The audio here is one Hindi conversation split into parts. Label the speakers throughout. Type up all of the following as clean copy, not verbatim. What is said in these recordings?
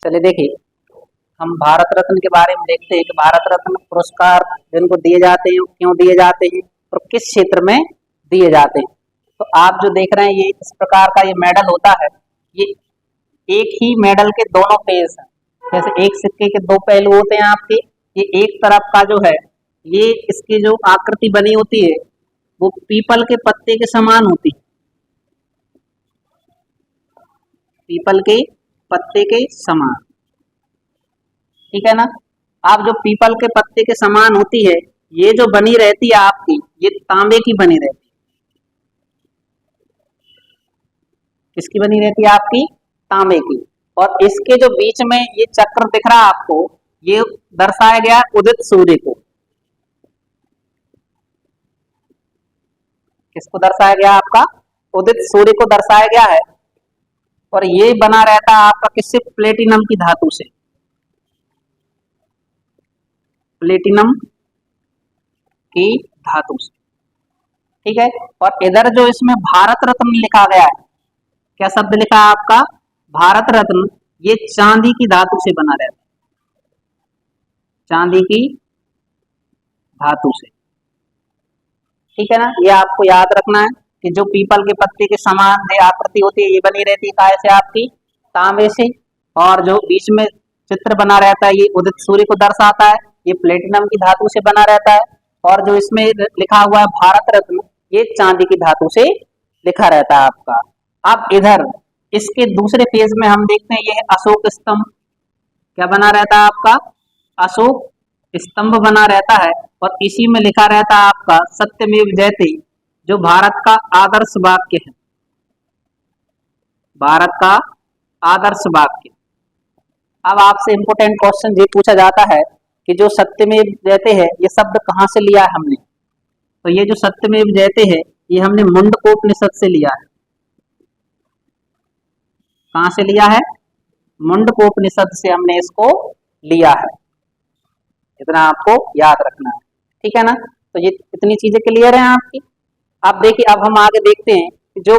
Speaker 1: चलिए देखिए, हम भारत रत्न के बारे में देखते हैं कि भारत रत्न पुरस्कार जिनको दिए जाते हैं, क्यों दिए जाते हैं और किस क्षेत्र में दिए जाते हैं। तो आप जो देख रहे हैं ये इस प्रकार का ये मेडल होता है। ये एक ही मेडल के दोनों फेस हैं। जैसे एक सिक्के के दो पहलू होते हैं आपके। ये एक तरफ का जो है, ये इसकी जो आकृति बनी होती है वो पीपल के पत्ते के समान होती है। पीपल के पत्ते के समान, ठीक है ना। आप जो पीपल के पत्ते के समान होती है, ये जो बनी रहती है आपकी, ये तांबे की बनी रहती है। किसकी बनी रहती है आपकी? तांबे की। और इसके जो बीच में ये चक्र दिख रहा है आपको, ये दर्शाया गया उदित सूर्य को। किसको दर्शाया गया? आपका उदित सूर्य को दर्शाया गया है। और ये बना रहता है आपका किससे? प्लेटिनम की धातु से। प्लेटिनम की धातु से, ठीक है। और इधर जो इसमें भारत रत्न लिखा गया है, क्या शब्द लिखा है आपका? भारत रत्न। ये चांदी की धातु से बना रहता है, चांदी की धातु से, ठीक है ना। ये आपको याद रखना है कि जो पीपल के पत्ते के समान आकृति होती है, ये बनी रहती है काय से? आपकी तांबे से। और जो बीच में चित्र बना रहता है, ये उदित सूर्य को दर्शाता है, ये प्लेटिनम की धातु से बना रहता है। और जो इसमें लिखा हुआ है भारत रत्न, ये चांदी की धातु से लिखा रहता है आपका। अब इधर इसके दूसरे पेज में हम देखते हैं, ये है अशोक स्तंभ। क्या बना रहता है आपका? अशोक स्तंभ बना रहता है। और इसी में लिखा रहता है आपका सत्यमेव जयते, जो भारत का आदर्श वाक्य है। भारत का आदर्श वाक्य। अब आपसे इंपोर्टेंट क्वेश्चन ये पूछा जाता है कि जो सत्यमेव जयते है, ये शब्द कहाँ से लिया है हमने? तो ये जो सत्यमेव जयते है, ये हमने मुंडकोपनिषद से लिया है। कहाँ से लिया है? मुंडकोपनिषद से हमने इसको लिया है। इतना आपको याद रखना है, ठीक है ना। तो ये इतनी चीजें क्लियर हैं आपकी। अब देखिए, अब हम आगे देखते हैं कि जो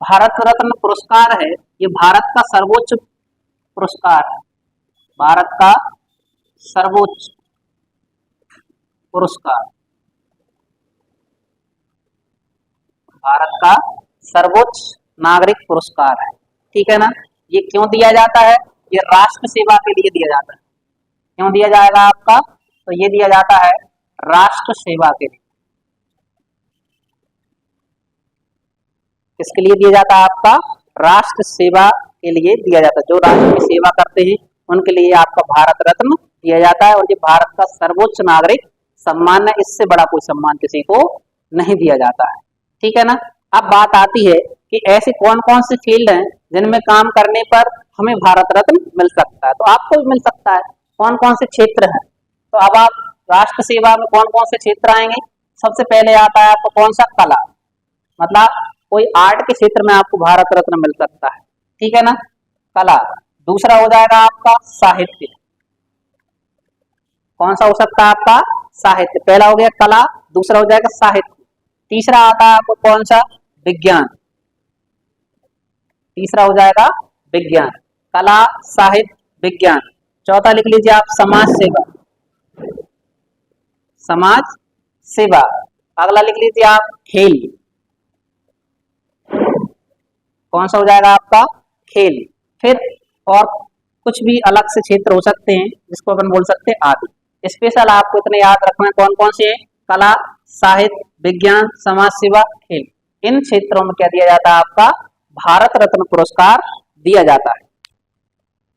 Speaker 1: भारत रत्न पुरस्कार है, ये भारत का सर्वोच्च पुरस्कार है। भारत का सर्वोच्च पुरस्कार, भारत का सर्वोच्च नागरिक पुरस्कार है, ठीक है ना। ये क्यों दिया जाता है? ये राष्ट्र सेवा के लिए दिया जाता है। क्यों दिया जाएगा आपका? तो ये दिया जाता है राष्ट्र सेवा के लिए। किसके लिए दिया जाता है आपका? राष्ट्र सेवा के लिए दिया जाता है। जो राष्ट्र की सेवा करते हैं उनके लिए आपका भारत रत्न दिया जाता है। और ये भारत का सर्वोच्च नागरिक सम्मान है। इससे बड़ा कोई सम्मान किसी को नहीं दिया जाता है, ठीक है ना। अब बात आती है कि ऐसे कौन कौन से फील्ड हैं जिनमें काम करने पर हमें भारत रत्न मिल सकता है। तो आपको भी मिल सकता है। कौन कौन से क्षेत्र हैं? तो अब आप राष्ट्र सेवा में कौन कौन से क्षेत्र आएंगे? सबसे पहले आता है आपको कौन सा? कला। मतलब कोई आर्ट के क्षेत्र में आपको भारत रत्न मिल सकता है, ठीक है ना। कला। दूसरा हो जाएगा आपका साहित्य। कौन सा हो सकता है आपका? साहित्य। पहला हो गया कला, दूसरा हो जाएगा साहित्य। तीसरा आता है आपको कौन सा? विज्ञान। तीसरा हो जाएगा विज्ञान। कला, साहित्य, विज्ञान। चौथा लिख लीजिए आप समाज सेवा। समाज सेवा। अगला लिख लीजिए आप खेल। कौन सा हो जाएगा आपका? खेल। फिर और कुछ भी अलग से क्षेत्र हो सकते हैं जिसको अपन बोल सकते हैं आदि। स्पेशल आपको इतने याद रखना है कौन कौन से? कला, साहित्य, विज्ञान, समाज सेवा, खेल। इन क्षेत्रों में क्या दिया जाता है? आपका भारत रत्न पुरस्कार दिया जाता है,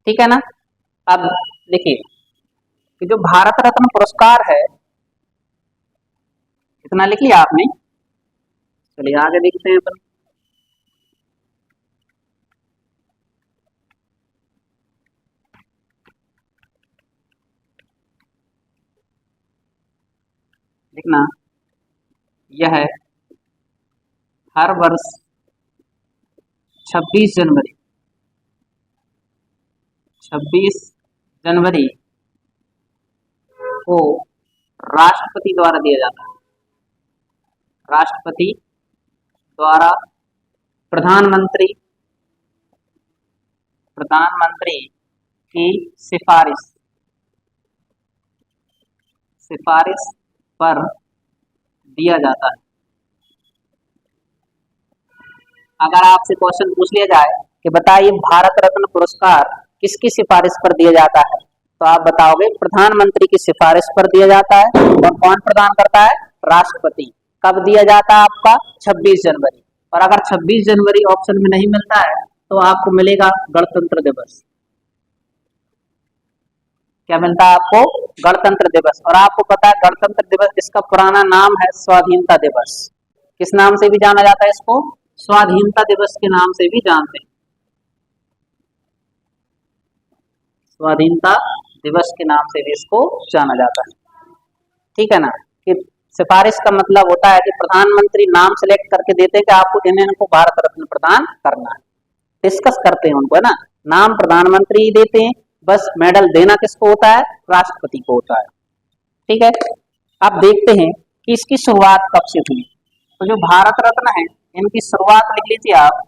Speaker 1: ठीक है ना। अब देखिए कि जो भारत रत्न पुरस्कार है, कितना लिख लिया आपने? चलिए आगे देखते हैं अपन। लिखना यह है हर वर्ष 26 जनवरी 26 जनवरी को राष्ट्रपति द्वारा दिया जाता है। राष्ट्रपति द्वारा प्रधानमंत्री की सिफारिश सिफारिश पर दिया जाता है। अगर आपसे क्वेश्चन पूछ लिया जाए कि बताइए भारत रत्न पुरस्कार किसकी सिफारिश पर दिया जाता है, तो आप बताओगे प्रधानमंत्री की सिफारिश पर दिया जाता है। और कौन प्रदान करता है? राष्ट्रपति। कब दिया जाता है? आपका 26 जनवरी। और अगर 26 जनवरी ऑप्शन में नहीं मिलता है तो आपको मिलेगा गणतंत्र दिवस। क्या मिलता है आपको? गणतंत्र दिवस। और आपको पता है गणतंत्र दिवस इसका पुराना नाम है स्वाधीनता दिवस। किस नाम से भी जाना जाता है इसको? स्वाधीनता दिवस के नाम से भी जानते हैं। स्वाधीनता दिवस के नाम से भी इसको जाना जाता है। ठीक है ना? कि सिफारिश का मतलब होता है कि प्रधानमंत्री नाम सेलेक्ट करके देते हैं कि आपको इनको भारत रत्न प्रदान करना है, डिस्कस करते हैं उनको, है ना। नाम प्रधानमंत्री ही देते हैं, बस मेडल देना किसको होता है? राष्ट्रपति को होता है। ठीक है। अब देखते हैं कि इसकी शुरुआत कब से हुई। तो जो भारत रत्न है इनकी शुरुआत लिख लीजिए आप।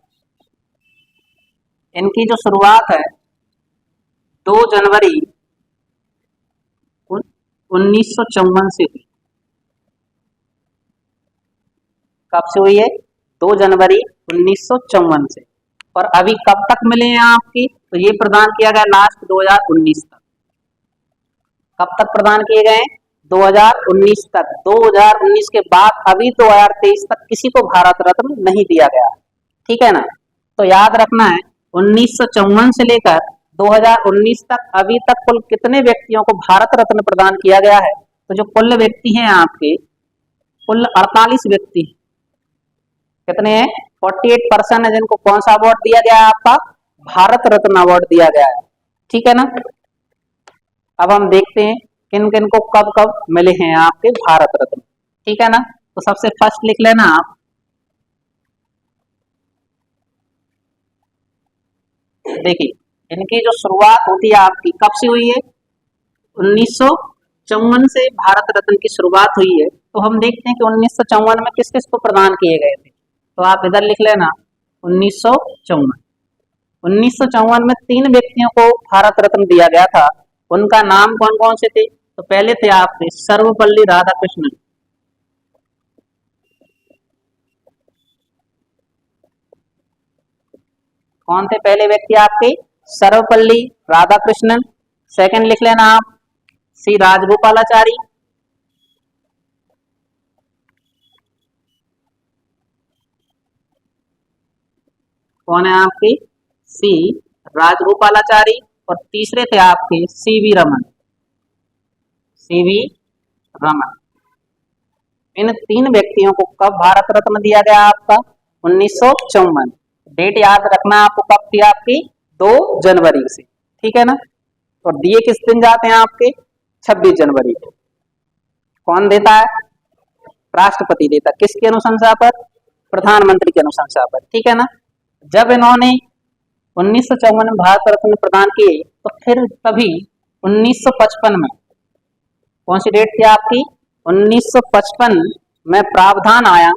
Speaker 1: इनकी जो शुरुआत है 2 जनवरी 1954 से हुई। कब से हुई है? 2 जनवरी 1954 से। और अभी कब तक मिले हैं आपकी? तो ये प्रदान किया गया लास्ट 2019 तक। कब तक प्रदान किए गए? 2019 तक। 2019 के बाद अभी 2023 तक किसी को भारत रत्न नहीं दिया गया। ठीक है ना? तो याद रखना है 1954 से लेकर 2019 तक अभी तक कुल कितने व्यक्तियों को भारत रत्न प्रदान किया गया है? तो जो कुल व्यक्ति हैं आपके, कुल 48 व्यक्ति। कितने हैं? 48% है जिनको कौन सा अवार्ड दिया गया है? आपका भारत रत्न अवार्ड दिया गया है। ठीक है ना? अब हम देखते हैं किन किन को कब कब मिले हैं आपके भारत रत्न। ठीक है ना? तो सबसे फर्स्ट लिख लेना आप, देखिए इनकी जो शुरुआत होती है आपकी कब से हुई है? 1954 से भारत रत्न की शुरुआत हुई है। तो हम देखते हैं कि 1954 में किस किस को प्रदान किए गए थे। तो आप इधर लिख लेना 1954। 1954 में 3 व्यक्तियों को भारत रत्न दिया गया था। उनका नाम कौन कौन से थे? तो पहले थे आपके सर्वपल्ली राधाकृष्णन। कौन थे पहले व्यक्ति आपके? सर्वपल्ली राधाकृष्णन। सेकंड लिख लेना आप सी राजगोपालाचारी। कौन है आपके? सी राजगोपालाचारी। और तीसरे थे आपके सीवी रमन। सीवी रमन। इन 3 व्यक्तियों को कब भारत रत्न दिया गया आपका? 1954। डेट याद रखना आपको कब थी आपकी? 2 जनवरी से। ठीक है ना? और दिए किस दिन जाते हैं आपके? 26 जनवरी को। कौन देता है? राष्ट्रपति देता। किसकी अनुशंसा पर? प्रधानमंत्री की अनुशंसा पर। ठीक है ना? जब इन्होंने 1954 में भारत रत्न प्रदान किए तो फिर तभी 1955 में, कौन सी डेट थी आपकी? 1955 में प्रावधान आया,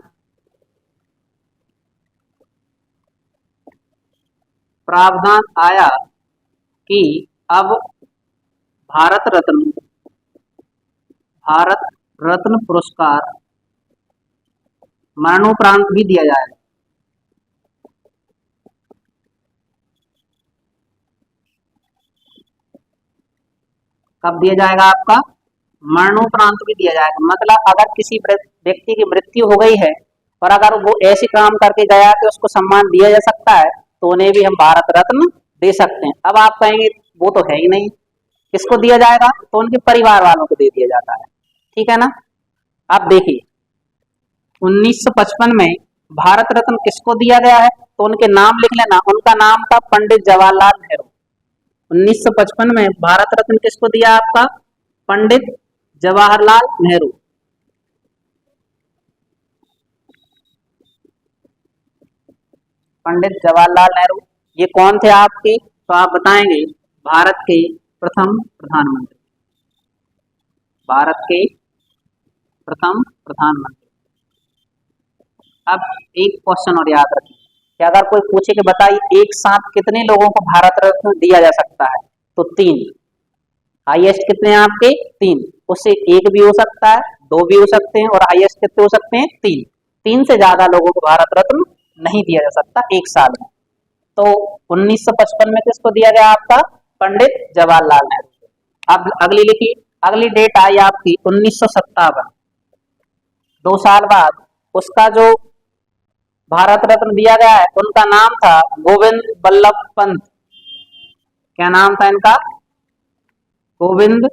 Speaker 1: कि अब भारत रत्न पुरस्कार मरणोपरांत भी दिया जाएगा। कब दिया जाएगा आपका? मरणोपरांत भी दिया जाएगा। मतलब अगर किसी व्यक्ति की मृत्यु हो गई है और अगर वो ऐसे काम करके गया कि उसको सम्मान दिया जा सकता है तो उन्हें भी हम भारत रत्न दे सकते हैं। अब आप कहेंगे वो तो है ही नहीं, किसको दिया जाएगा? तो उनके परिवार वालों को दे दिया जाता है। ठीक है ना? अब देखिए 1955 में भारत रत्न किसको दिया गया है? तो उनके नाम लिख लेना। उनका नाम था पंडित जवाहरलाल नेहरू। 1955 में भारत रत्न किसको दिया आपका? पंडित जवाहरलाल नेहरू। पंडित जवाहरलाल नेहरू ये कौन थे आपके? तो आप बताएंगे भारत के प्रथम प्रधानमंत्री। भारत के प्रथम प्रधानमंत्री। अब एक क्वेश्चन और याद रखिए कि अगर कोई पूछे कि बताइए एक साथ कितने लोगों को भारत रत्न दिया जा सकता है, तो 3, हाईएस्ट कितने हैं आपके 3, उससे एक भी हो सकता है, 2 भी हो सकते हैं, और हाईएस्ट कितने हो सकते हैं 3। 3 से ज्यादा लोगों को भारत रत्न नहीं दिया जा सकता एक साल में। तो 1955 में किसको दिया गया आपका, पंडित जवाहरलाल नेहरू को। अब अगली लिखिए, अगली डेट आई आपकी 1957, 2 साल बाद उसका जो भारत रत्न दिया गया है उनका नाम था गोविंद बल्लभ पंत। क्या नाम था इनका, गोविंद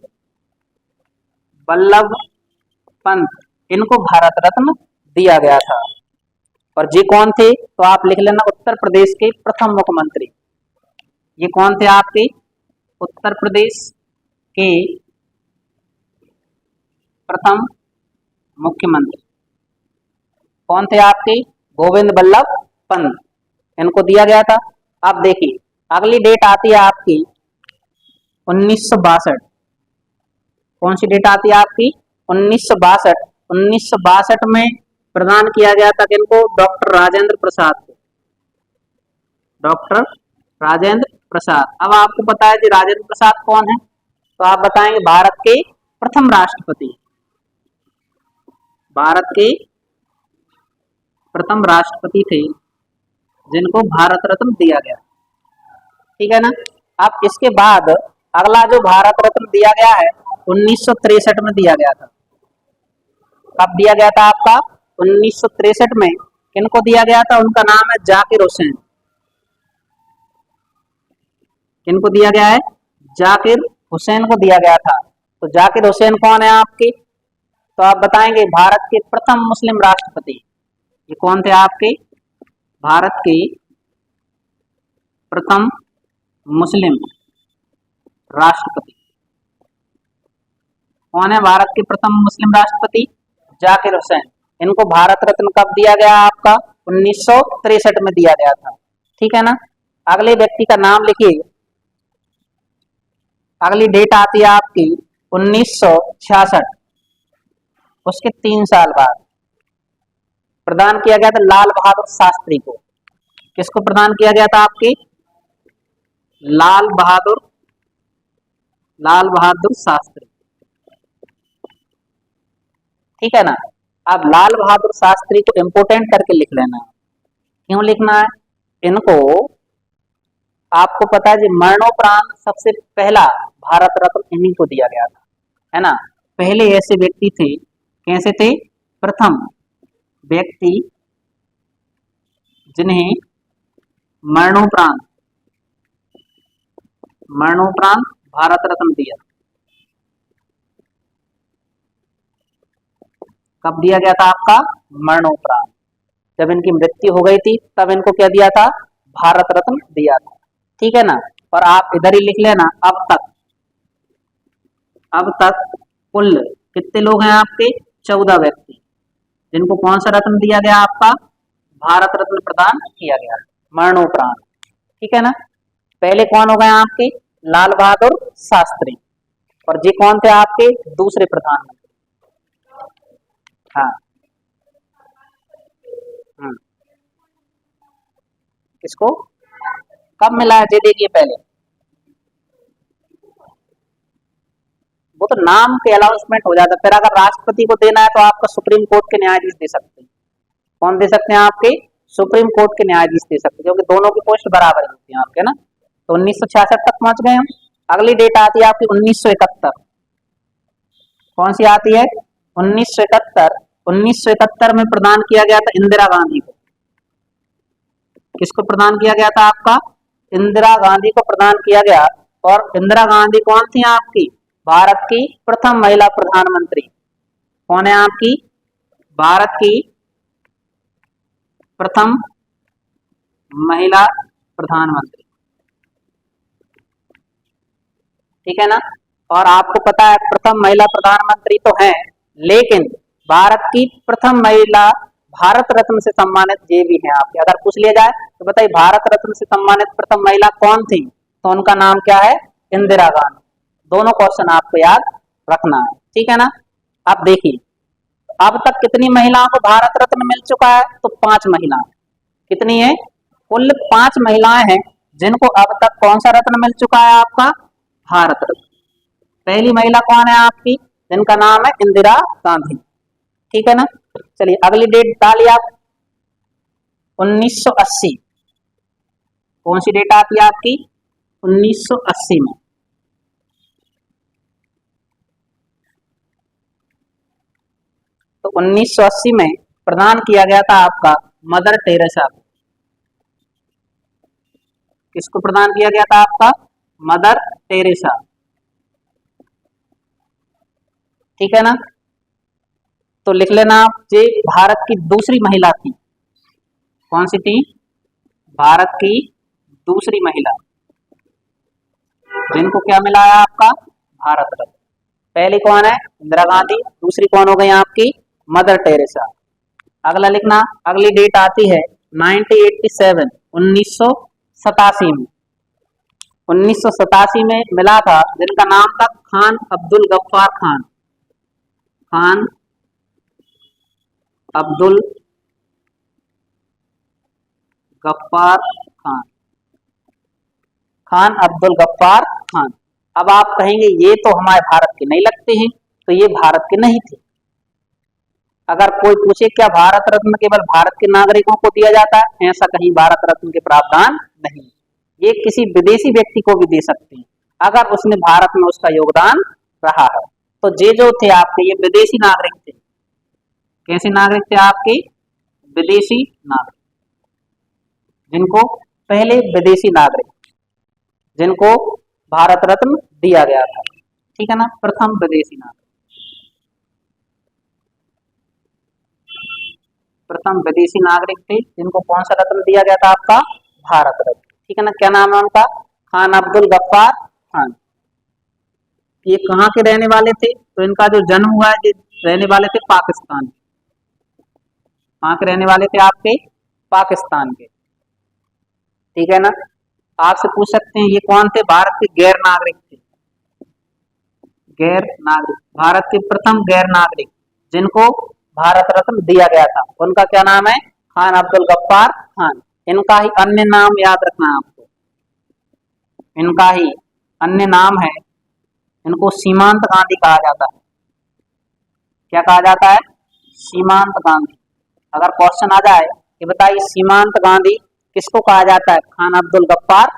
Speaker 1: बल्लभ पंत, इनको भारत रत्न दिया गया था। और ये कौन थे, तो आप लिख लेना उत्तर प्रदेश के प्रथम मुख्यमंत्री। ये कौन थे आपके, उत्तर प्रदेश के प्रथम मुख्यमंत्री कौन थे आपके, गोविंद बल्लभ पंत, इनको दिया गया था। अब देखिए अगली डेट आती है आपकी 1962। कौन सी डेट आती है आपकी, 1962। 1962 में प्रदान किया गया था किनको, डॉक्टर राजेंद्र प्रसाद को, डॉक्टर राजेंद्र प्रसाद। अब आपको पता है जी राजेंद्र प्रसाद कौन है, तो आप बताएंगे भारत के प्रथम राष्ट्रपति, भारत के प्रथम राष्ट्रपति थे जिनको भारत रत्न दिया गया, ठीक है ना। अब इसके बाद अगला जो भारत रत्न दिया गया है 1963 में दिया गया था। कब दिया गया था आपका, 1963 में। किनको दिया गया था, उनका नाम है जाकिर हुसैन। किनको दिया गया है, जाकिर हुसैन को दिया गया था। तो जाकिर हुसैन कौन है आपके, तो आप बताएंगे भारत के प्रथम मुस्लिम राष्ट्रपति। ये कौन थे आपके, भारत के प्रथम मुस्लिम राष्ट्रपति। कौन है भारत के प्रथम मुस्लिम राष्ट्रपति, जाकिर हुसैन। इनको भारत रत्न कब दिया गया आपका, 1963 में दिया गया था, ठीक है ना। अगले व्यक्ति का नाम लिखिए, अगली डेट आती है आपकी 1966। उसके 3 साल बाद प्रदान किया गया था लाल बहादुर शास्त्री को। किसको प्रदान किया गया था आपके, लाल बहादुर शास्त्री, ठीक है ना। अब लाल बहादुर शास्त्री को इंपोर्टेंट करके लिख लेना। क्यों लिखना है, इनको आपको पता है जी मरणोपरांत सबसे पहला भारत रत्न इन्हीं को दिया गया था, है ना। पहले ऐसे व्यक्ति थे, कैसे थे, प्रथम व्यक्ति जिन्हें मरणोपरांत भारत रत्न दिया। कब दिया गया था आपका, मरणोपरांत। जब इनकी मृत्यु हो गई थी तब इनको क्या दिया था, भारत रत्न दिया था, ठीक है ना। और आप इधर ही लिख लेना, अब तक कुल कितने लोग हैं आपके, 14 व्यक्ति जिनको कौन सा रत्न दिया गया आपका, भारत रत्न प्रदान किया गया मरणोपरांत, ठीक है ना। पहले कौन हो गए आपके, लाल बहादुर शास्त्री, और जी कौन थे आपके, दूसरे प्रधानमंत्री। हाँ, किसको कब मिला है, देखिए पहले वो तो नाम के अनाउंसमेंट हो जाता है, फिर अगर राष्ट्रपति को देना है तो आपका सुप्रीम कोर्ट के न्यायाधीश दे सकते हैं। कौन दे सकते हैं आपके, सुप्रीम कोर्ट के न्यायाधीश दे सकते हैं, क्योंकि दोनों की पोस्ट बराबर होती है आपके ना। तो 1966 तक पहुंच गए हम। अगली डेट आती है आपकी 1971। कौन सी आती है, 1971। 1971 में प्रदान किया गया था इंदिरा गांधी को। किसको प्रदान किया गया था आपका, इंदिरा गांधी को प्रदान किया गया। और इंदिरा गांधी कौन थी आपकी, भारत की प्रथम महिला प्रधानमंत्री। कौन है आपकी, भारत की प्रथम महिला प्रधानमंत्री, ठीक है ना। और आपको पता है प्रथम महिला प्रधानमंत्री तो है, लेकिन भारत की प्रथम महिला भारत रत्न से सम्मानित ये भी है आपके। अगर पूछ लिया जाए तो बताइए भारत रत्न से सम्मानित प्रथम महिला कौन थी, तो उनका नाम क्या है, इंदिरा गांधी। दोनों क्वेश्चन आपको याद रखना है, ठीक है ना। अब देखिए अब तक कितनी महिलाओं को भारत रत्न मिल चुका है, तो 5 महिलाएं। कितनी है, कुल 5 महिलाएं हैं जिनको अब तक कौन सा रत्न मिल चुका है आपका, भारत रत्न। पहली महिला कौन है आपकी, जिनका नाम है इंदिरा गांधी। ठीक है ना। चलिए अगली डेट डालिए आप, 1980। कौन सी डेट आती है आपकी, 1980 में। तो 1980 में प्रदान किया गया था आपका मदर टेरेसा को। किसको प्रदान किया गया था आपका, मदर टेरेसा। ठीक है ना। तो लिख लेना आप, ये भारत की दूसरी महिला थी। कौन सी थी, भारत की दूसरी महिला, जिनको क्या मिला है आपका, भारत रत्न। पहली कौन है, इंदिरा गांधी, दूसरी कौन हो गई आपकी, मदर टेरेसा। अगला लिखना, अगली डेट आती है 1987, 1987 में। 1987 में मिला था, जिनका नाम था खान अब्दुल गफ्फार खान। खान अब्दुल गफ्फार खान। खान अब्दुल गफ्फार खान। अब आप कहेंगे ये तो हमारे भारत के नहीं लगते हैं, तो ये भारत के नहीं थे। अगर कोई पूछे क्या भारत रत्न केवल भारत के नागरिकों को दिया जाता है, ऐसा कहीं भारत रत्न के प्रावधान नहीं। ये किसी विदेशी व्यक्ति को भी दे सकते हैं, अगर उसने भारत में उसका योगदान रहा है। तो ये जो थे आपके, ये विदेशी नागरिक थे। कैसे नागरिक थे आपके, विदेशी नागरिक, जिनको पहले विदेशी नागरिक, जिनको भारत रत्न दिया गया था। ठीक है ना, प्रथम विदेशी नागरिक, प्रथम विदेशी नागरिक थे, जिनको कौन सा रत्न दिया गया था आपका, भारत रत्न। ठीक है ना। क्या नाम है उनका, खान अब्दुल गफ्फार खान। ये कहाँ के रहने वाले थे, तो इनका जो जन्म हुआ है, ये रहने वाले थे पाकिस्तान। कहाँ के रहने वाले थे आपके, पाकिस्तान के। ठीक है ना। आपसे पूछ सकते हैं ये कौन थे, भारत के गैर नागरिक थे। गैर नागरिक, भारत के प्रथम गैर नागरिक जिनको भारत रत्न दिया गया था, उनका क्या नाम है, खान अब्दुल गफ्फार खान। इनका ही अन्य नाम याद रखना है आपको, इनका ही अन्य नाम है, इनको सीमांत गांधी कहा जाता है। क्या कहा जाता है, सीमांत गांधी। अगर क्वेश्चन आ जाए कि बताइए सीमांत गांधी किसको कहा जाता है, खान अब्दुल गफ्फार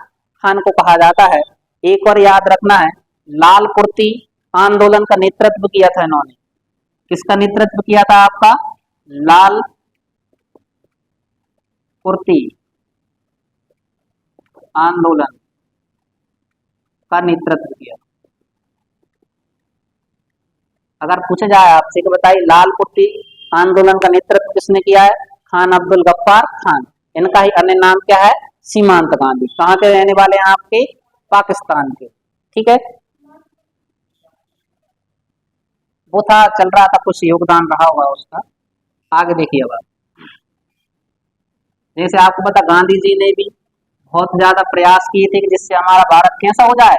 Speaker 1: खान को कहा जाता है। एक और याद रखना है, लाल कुर्ती आंदोलन का नेतृत्व किया था इन्होंने। किसका नेतृत्व किया था आपका, लाल कुर्ती आंदोलन का नेतृत्व किया। अगर पूछा जाए आपसे कि बताइए लाल कुर्ती आंदोलन का नेतृत्व किसने किया है, खान अब्दुल गफ्फार खान। इनका ही अन्य नाम क्या है, सीमांत गांधी। कहाँ के रहने वाले हैं आपके, पाकिस्तान के। ठीक है, वो था, चल रहा था, कुछ योगदान रहा होगा उसका। आगे देखिए अब, जैसे आपको पता गांधी जी ने भी बहुत ज्यादा प्रयास किए थे कि जिससे हमारा भारत कैसा हो जाए,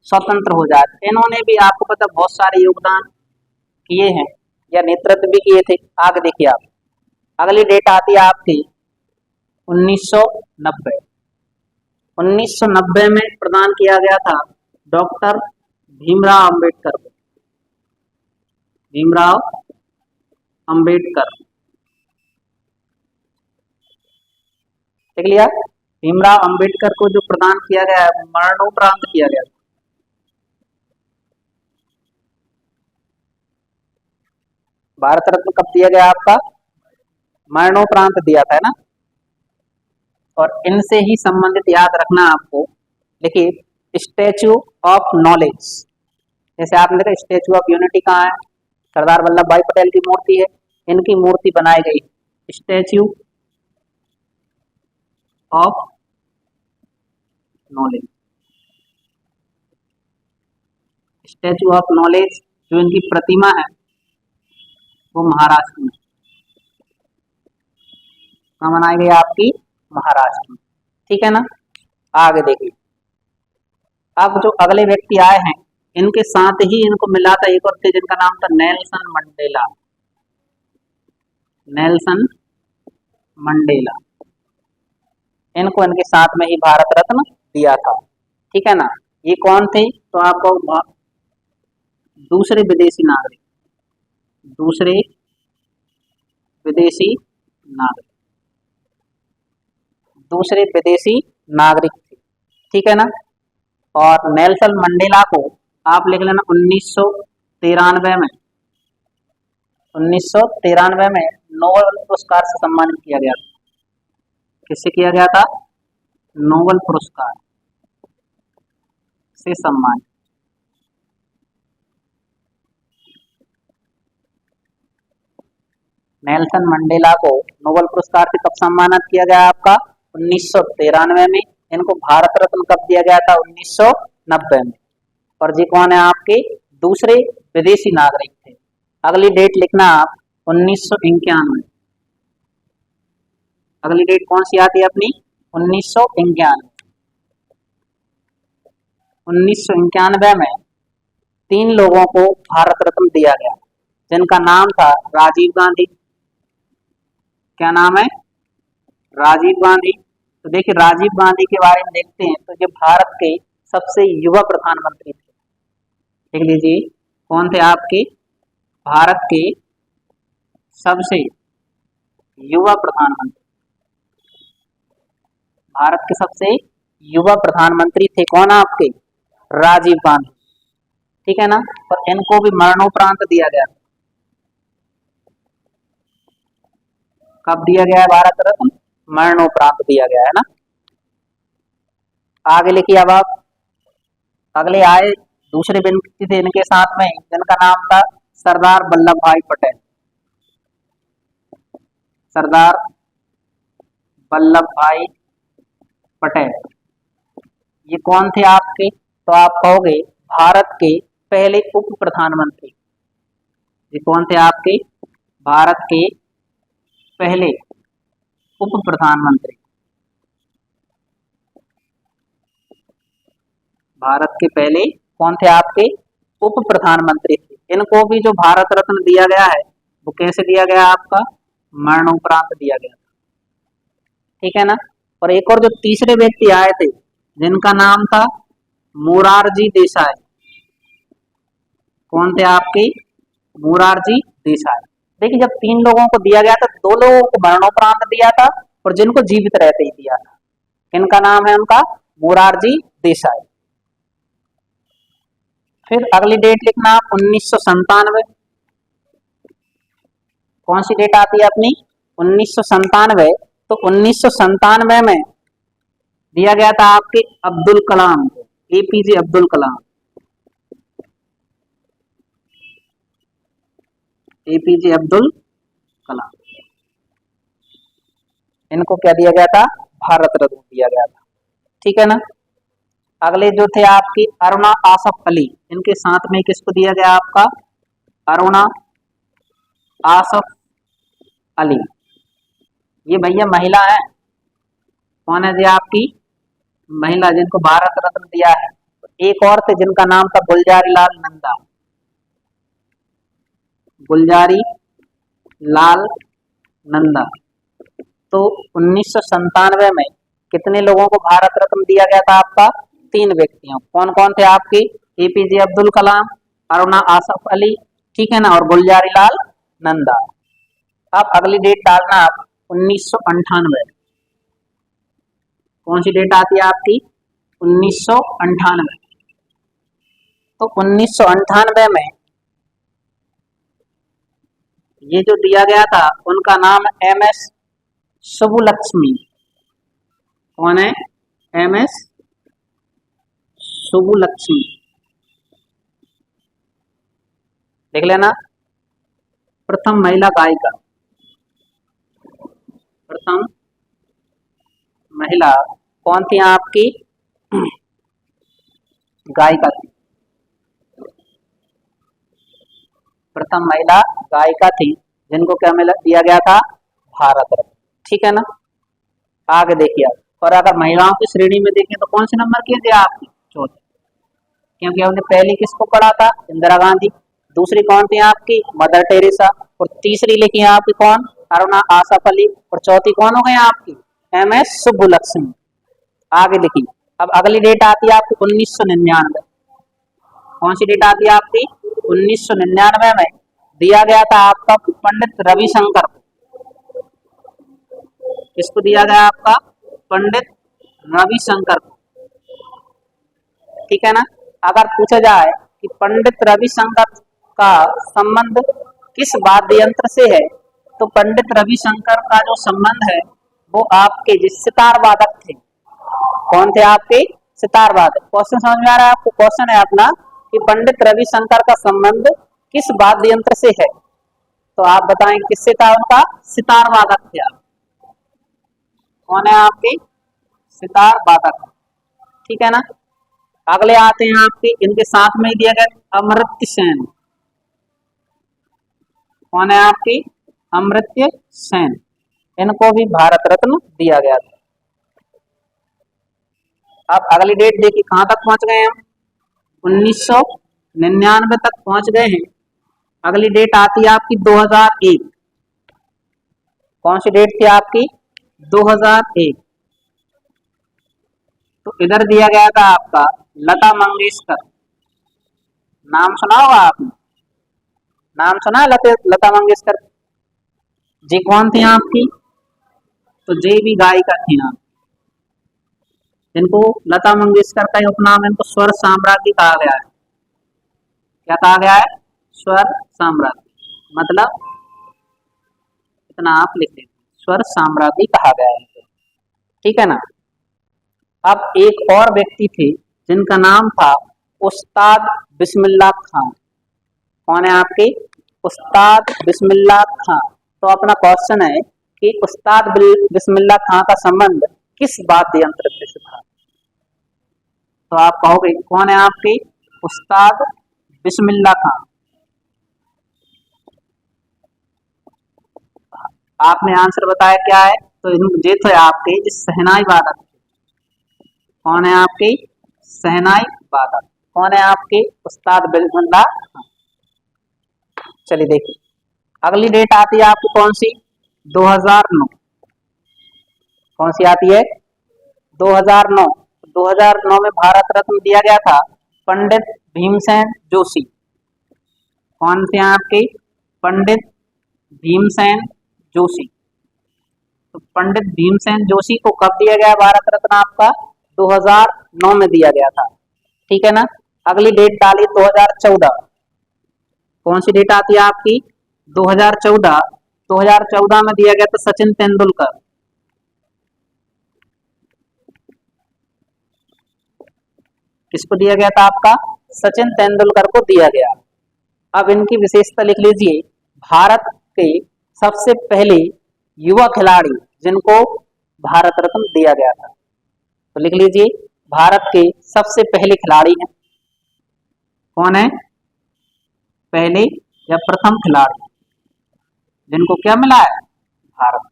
Speaker 1: स्वतंत्र हो जाए। इन्होंने भी आपको पता बहुत सारे योगदान किए हैं या नेतृत्व भी किए थे। आगे देखिए आप, अगली डेट आती है आपकी 1990। 1990 में प्रदान किया गया था डॉक्टर भीमराव अंबेडकर को। भीमराव अंबेडकर, देख लिया, भीमराव अंबेडकर को जो प्रदान किया गया है, मरणोपरांत किया गया। भारत रत्न कब दिया गया आपका, मरणोपरांत दिया था, है ना। और इनसे ही संबंधित याद रखना आपको। देखिए, स्टैचू ऑफ नॉलेज, जैसे आपने देखा स्टैचू ऑफ यूनिटी कहाँ है, सरदार वल्लभ भाई पटेल की मूर्ति है, इनकी मूर्ति बनाई गई statue of knowledge. Statue of knowledge जो इनकी प्रतिमा है वो महाराष्ट्र में, कहाँ बनाई गई आपकी, महाराष्ट्र में। ठीक है ना। आगे देखिए, अब जो अगले व्यक्ति आए हैं, इनके साथ ही इनको मिला था एक और थे, जिनका नाम था नेल्सन मंडेला। नेल्सन मंडेला, इनको इनके साथ में ही भारत रत्न दिया था। ठीक है ना। ये कौन थे? तो आपको दूसरे विदेशी नागरिक, दूसरे विदेशी नागरिक, दूसरे विदेशी नागरिक थे, ठीक है ना। और नेल्सन मंडेला को आप लिख लेना 1993 में, 1993 में नोबेल पुरस्कार से सम्मानित किया गया था। किससे किया गया था? नोबेल पुरस्कार से सम्मानित। नेल्सन मंडेला को नोबेल पुरस्कार से कब सम्मानित किया गया आपका? 1993 में। इनको भारत रत्न कब दिया गया था? 1990 में। और जी कौन है आपके? दूसरे विदेशी नागरिक थे। अगली डेट लिखना आप 1991। अगली डेट कौन सी आती है अपनी? 1991। 1991 में 3 लोगों को भारत रत्न दिया गया, जिनका नाम था राजीव गांधी। क्या नाम है? राजीव गांधी। तो देखिए राजीव गांधी के बारे में देखते हैं तो ये भारत के सबसे युवा प्रधानमंत्री थे। देख लीजिए कौन थे आपके? भारत के सबसे युवा प्रधानमंत्री, भारत के सबसे युवा प्रधानमंत्री थे कौन आपके? राजीव गांधी, ठीक है ना। और इनको भी मरणोपरांत दिया गया। कब दिया गया है भारत रत्न? मरणोपरांत दिया गया है ना। आगे लिखिए अब आप। अगले आए दूसरे व्यक्ति थे इनके साथ में, जिनका नाम था सरदार वल्लभ भाई पटेल। सरदार वल्लभ भाई पटेल ये कौन थे आपके? तो आप कहोगे भारत के पहले उप प्रधानमंत्री। ये कौन थे आपके? भारत के पहले उप प्रधानमंत्री, भारत के पहले कौन थे आपके? उप प्रधानमंत्री थे। इनको भी जो भारत रत्न दिया गया है वो कैसे दिया गया आपका? मरणोपरांत दिया गया, ठीक है ना। और एक और जो तीसरे व्यक्ति आए थे जिनका नाम था मोरारजी देसाई। कौन थे आपके? मोरारजी देसाई। देखिए जब 3 लोगों को दिया गया था, 2 लोगों को मरणोपरांत दिया था और जिनको जीवित रहते ही दिया था। इनका नाम है उनका मोरारजी देसाई। फिर अगली डेट लिखना आप 1997। कौन सी डेट आती है अपनी? 1997। तो 1997 में दिया गया था आपके अब्दुल कलाम को, एपीजे अब्दुल कलाम, एपीजे अब्दुल कलाम। इनको क्या दिया गया था? भारत रत्न दिया गया था, ठीक है ना। अगले जो थे आपकी अरुणा आसफ अली, इनके साथ में किसको दिया गया आपका? अरुणा आसफ अली। ये भैया महिला है। कौन है जी आपकी? महिला, जिनको भारत रत्न दिया है। एक और थे जिनका नाम था गुलजारी लाल नंदा, गुलजारी लाल नंदा। तो 1997 में कितने लोगों को भारत रत्न दिया गया था आपका? 3 व्यक्तियों। कौन कौन थे आपके? एपीजे अब्दुल कलाम, अरुणा आसफ अली, ठीक है ना, और गुलजारी लाल नंदा। अब अगली डेट डालना आप 1998। कौन सी डेट आती है आपकी? 1998। तो 1998 में ये जो दिया गया था उनका नाम MS सुब्बुलक्ष्मी। कौन है? MS सुब्बुलक्ष्मी, देख लेना। प्रथम महिला गायिका, प्रथम महिला कौन थी आपकी? गायिका थी, प्रथम महिला गायिका थी जिनको क्या मिला दिया गया था? भारत रत्न, ठीक है ना। आगे देखिए आप। और अगर महिलाओं की श्रेणी में देखें तो कौन से नंबर की है आपकी? चौथे, क्योंकि हमने पहली किसको पढ़ा था? इंदिरा गांधी। दूसरी कौन थी आपकी? Mother Teresa. और तीसरी लिखी है आपकी कौन? अरुणा आसफ अली। और चौथी कौन हो गई आपकी? MS सुब्बुलक्ष्मी। आगे लिखिए अब अगली डेट आती है आपकी 1999। कौन सी डेट आती है आपकी? 1999 में दिया गया था आपका पंडित रविशंकर को। किसको दिया गया आपका? पंडित रविशंकर को। ठीक है ना। अगर पूछा जाए कि पंडित रविशंकर का संबंध किस वाद्य यंत्र से है, तो पंडित रविशंकर का जो संबंध है वो आपके जिस सितार वादक थे। कौन थे आपके? सितार वादक। क्वेश्चन समझ में आ रहा है आपको? क्वेश्चन है अपना कि पंडित रविशंकर का संबंध किस वाद्य यंत्र से है, तो आप बताएं किससे था? उनका सितार वादक थे आप। कौन है आपके? सितार वादक। ठीक है ना। अगले आते हैं आपके, इनके साथ में ही दिया गया अमर्त्य सेन। कौन है आपकी? अमर्त्य सेन। इनको भी भारत रत्न दिया गया था। अब अगली डेट देखिए कहां तक पहुंच गए हम? 1999 तक पहुंच गए हैं। अगली डेट आती है आपकी 2001। कौन सी डेट थी आपकी? 2001। तो इधर दिया गया था आपका लता मंगेशकर। नाम सुना होगा आपने? नाम सुना है लता मंगेशकर जी? कौन थी आपकी? तो जे भी गायिका थी ना, जिनको लता मंगेशकर का उपनाम इनको स्वर साम्राज्ञी कहा गया है। क्या कहा गया है? स्वर साम्राज्ञी। मतलब इतना आप लिख लें, स्वर साम्राज्ञी कहा गया है। ठीक है ना। अब एक और व्यक्ति थे जिनका नाम था उस्ताद बिस्मिल्लाह खान। कौन है आपके? उस्ताद बिस्मिल्लाह खान। तो अपना क्वेश्चन है कि उस्ताद बिस्मिल्लाह खान का संबंध किस वाद्य यंत्र से था? तो आप कहोगे कौन है आपके? उस्ताद बिस्मिल्लाह खान। आपने आंसर बताया क्या है? तो ये तो है आपके जिस शहनाई वादक। कौन है आपके? शहनाई वादक। कौन है आपके? उस्ताद बिस्मिल्लाह खान। चलिए देखिए अगली डेट आती है आपकी कौन सी? 2009। कौन सी आती है? 2009। 2009 में भारत रत्न दिया गया था पंडित भीमसेन जोशी। कौन थे आपके? पंडित भीमसेन जोशी। तो पंडित भीमसेन जोशी को कब दिया गया भारत रत्न आपका? 2009 में दिया गया था। ठीक है ना। अगली डेट डाली 2014। कौन सी डेट आती है आपकी? 2014। 2014 में दिया गया था सचिन तेंदुलकर। किसको दिया गया था आपका? सचिन तेंदुलकर को दिया गया। अब इनकी विशेषता लिख लीजिए। भारत के सबसे पहले युवा खिलाड़ी जिनको भारत रत्न दिया गया था, तो लिख लीजिए भारत के सबसे पहले खिलाड़ी हैं। कौन है? पहले या प्रथम खिलाड़ी जिनको क्या मिला है? भारत।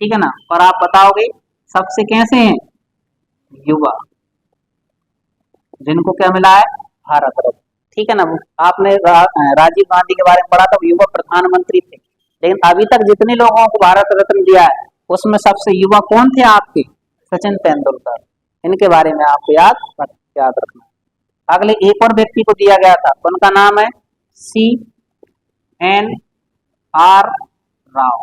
Speaker 1: ठीक है ना। और आप बताओगे सबसे कैसे हैं? युवा, जिनको क्या मिला है? भारत रत्न। ठीक है ना। आपने राजीव गांधी के बारे में पढ़ा था, युवा प्रधानमंत्री थे। लेकिन अभी तक जितने लोगों को भारत रत्न दिया है उसमें सबसे युवा कौन थे आपके? सचिन तेंदुलकर। इनके बारे में आपको याद रखना। अगले एक और व्यक्ति को दिया गया था, उनका नाम है CNR राव।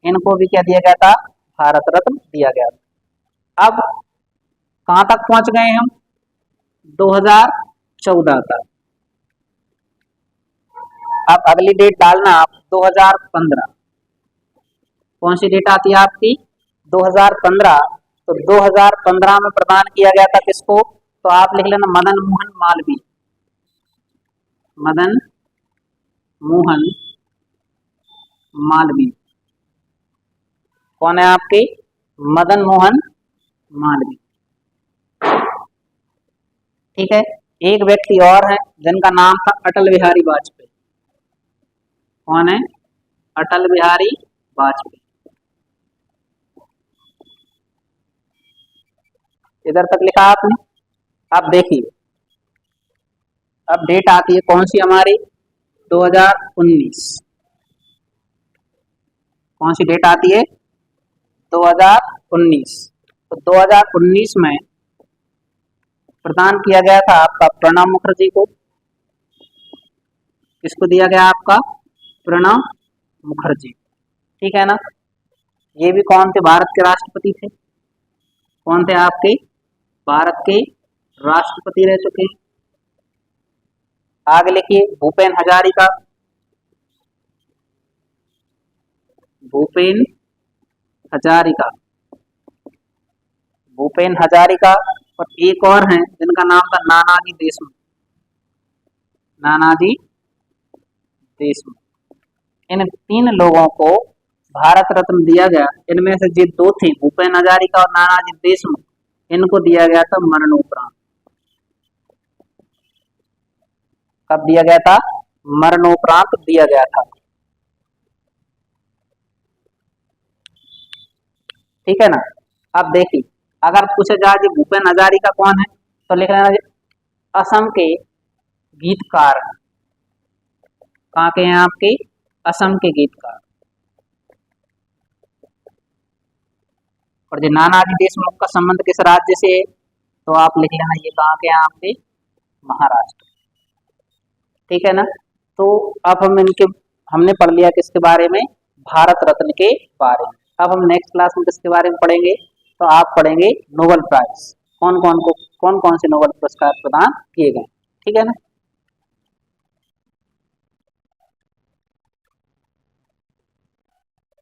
Speaker 1: इनको भी क्या दिया गया था? भारत रत्न दिया गया था। अब कहां तक पहुंच गए हम? 2014 तक। अब अगली डेट डालना आप 2015। कौन सी डेट आती है आपकी? 2015। तो 2015 में प्रदान किया गया था किसको? तो आप लिख लेना मदन मोहन मालवीय। मदन मोहन मालवीय। कौन है आपके? मदन मोहन मालवीय। ठीक है। एक व्यक्ति और है जिनका नाम था अटल बिहारी वाजपेयी। कौन है? अटल बिहारी वाजपेयी। इधर तक लिखा आपने? अब देखिए अब डेट आती है कौन सी हमारी? 2019। कौन सी डेट आती है? 2019। तो 2019 में प्रदान किया गया था आपका प्रणब मुखर्जी को। किसको दिया गया आपका? प्रणब मुखर्जी। ठीक है ना। ये भी कौन थे? भारत के राष्ट्रपति थे। कौन थे आपके? भारत के राष्ट्रपति रह चुके हैं। आगे लिखिए भूपेन हजारिका। भूपेन हजारिका, भूपेन हजारिका। और एक और हैं जिनका नाम था नानाजी देशमुख। नानाजी देशमुख। इन 3 लोगों को भारत रत्न दिया गया। इनमें से जो 2 थे, भूपेन हजारिका और नानाजी देशमुख, इनको दिया गया था मरणोपरांत। कब दिया गया था? मरणोपरांत दिया गया था। ठीक है ना। अब देखिए, अगर पूछा जाए कि भूपेन हजारिका कौन है, तो लिख लेना असम के गीतकार। कहाँ के हैं आपके? असम के गीतकार। और जो नानाजी देशमुख का संबंध किस राज्य से है, तो आप लिख लेना ये कहाँ के हैं आपके? महाराष्ट्र। ठीक है ना। तो अब हमने पढ़ लिया किसके बारे में? भारत रत्न के बारे में। अब हम नेक्स्ट क्लास में किसके बारे में पढ़ेंगे? तो आप पढ़ेंगे नोबेल प्राइज। कौन कौन से नोबेल पुरस्कार प्रदान किए गए। ठीक है ना।